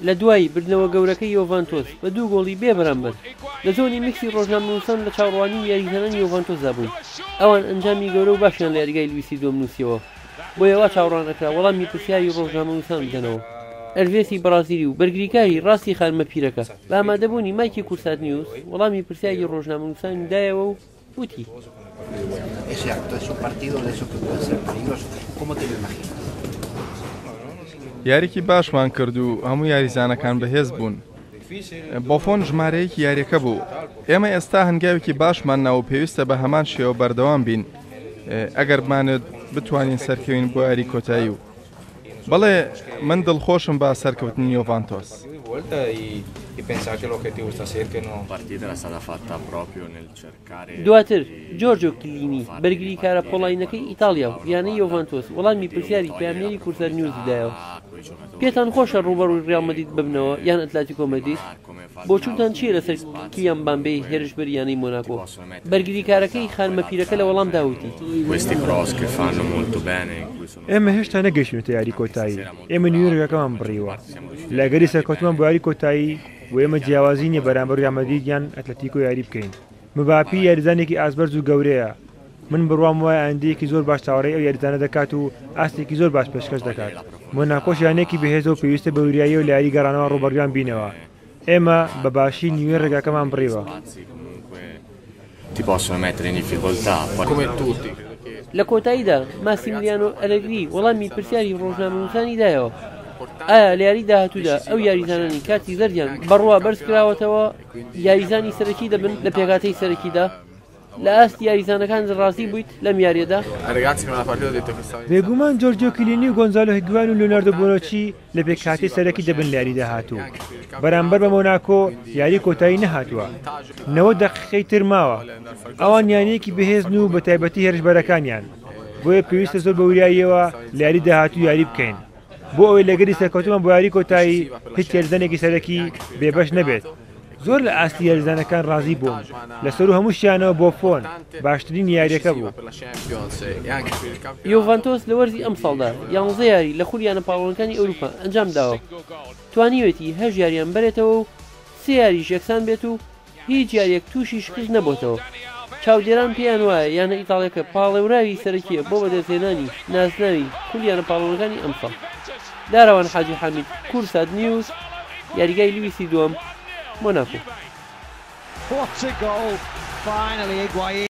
لە دوای بردنەوە گەورەکەی یۆڤانتۆس بە 2 گۆڵی بێبەرامبەر لە زۆنی میکسی ڕۆژنامەنووسان لە چاوەڕوانی یاریزانانی یۆڤانتۆسدا بوون. ئەوان ئەنجامی گەورە و باشیان لە یاریگای لویسی دۆم نووسیەوە، بۆ ئێوە چاوەڕوانەکرا وەڵامی پرسیاری ڕۆژنامەنووسان بدەنەوە. ئەلڤێسی بەرازیلی و بەرگریکاری ڕاستی خانمە پیرەکە بە ئامادەبوونی مایکی کورسات نیوز وەڵامی پرسیاری ڕۆژنامەنووسانی دایەوە و وتی: یاریکی باشمان کرد و هەموو یاریزانەکان بەهێز بوون. بۆفۆن ژمارەیەکی یاریەکە بوو. ئێمە ئێستا هەنگاوێکی باشمان ناو پێویستە بە هەمان شێوە بەردەوام بین ئەگەر بمانێت بتوانین سەرکەوین بۆ یاری کۆتایی و بەڵێ من دڵخۆشم بە سەرکەوتنی یۆڤانتۆس. دواتر جۆرجۆ کلینی بەرگریکارە پۆڵاینەکەی ئیتالیا و یانەی یۆڤانتۆس وەڵامی پرسیاری پەیامنێری کورسات نیوز بدایەوە. پێتان خۆشە ڕوبەڕووی ڕیال مەدرید ببنەوە یان ئەتلتیکۆ مەدرید؟ بۆ چوتان چیە لەسەر کیلیان مباپێی هێرشبەر یانەی مۆناکۆ؟ بەرگریکارەکەی خانمە پیرەکە لە وەڵام داوتی: ئێمە هێشتا نەگەیشتوینەتە یاری کۆتایی. ئێمە نیویۆرکەکەمان بڕیوە لە گەری سەرکەوتمان بۆ یاری کۆتایی و ئێمە جیاوازی نیە بەرامبەر ریال مەدرید یان ئەتلتیکۆ یاری بکەین. مباپی یاریزانێکی ئاسبەرز و گەورەیە. من بڕوام وایە ئەندەیەکی زۆر باش چاوەڕێی ئەو یاریزانە دەکات و ئاستێکی زۆر باش پێشکەش دەکات. مۆناکۆش یانێکی بەهێز و پێویستە بە وریایی و لە یاری گەڕانەوە ڕوبەڕویان بینەوە. ئێمە بە باشی نیویۆرکەکەمان بڕیوە. لە کۆتاییدا ماسیمیلیانۆ ئەلێگری وەڵامی پرسیاری ڕۆژنامەنووسانی دایەوە: ئایا لە یاری داهاتوودا ئەو یاریزانانی کاتی زەردیان بەڕوا بەرز کراوەتەوە یاریزانی سەرەکی دەبن لە پێکاتەی سەرەکیدا؟ لە ئاستی یاریزانەکان ڕاستی بوویت لەم یاریەدا؟ بێگومان جۆرجۆ کلینی و گۆنزالۆ هیگوان و لیۆناردۆ بۆنۆچی لە پێکهاتەی سەرەکی دەبن لە یاری داهاتوو. بەرامبەر بە مۆناکۆ یاری کۆتایی نەهاتووە. 90 دەقیقەی تر ماوە. ئەوان یانەیەکی بەهێزن و بە تایبەتی هێرشبەرەکانیان، بۆیە پێویستە زۆر بە وریاییەوە لە یاری داهاتوو یاری بکەین بۆ ئەوەی لەگەری سەرکەوتومان بۆ یاری کۆتایی هیچ یاریزانێکی سەرەکی بێبەش نەبێت. زۆر لە ئاستی یاریزانەکان ڕازی بووم. لەسەر و هەمووشیانەوە بۆ فۆن باشترین یاریەکە بوو. یۆڤانتۆس لە وەرزی ئەم ساڵدا 11 یاری لە خولیانە پاڵەوانەکانی ئەوروپا ئەنجام داوە. توانیوێتی 8 یاریان بەرێتەوە و 3 یاریش یەکسان بێت و هیچ یاریەک تووشی شکست نەبووتەوە. چاودێران پێیان وایە یانە ئیتاڵیەکە پاڵێوراوی سەرەکیە بۆ بەدەستهێنانی ناسناوی خولیانە پاڵەوانەکانی ئەم ساڵ. داراوان حاجی حامید، کورسات نیوز، یاریگای لویسی دووەم، مۆناکۆ.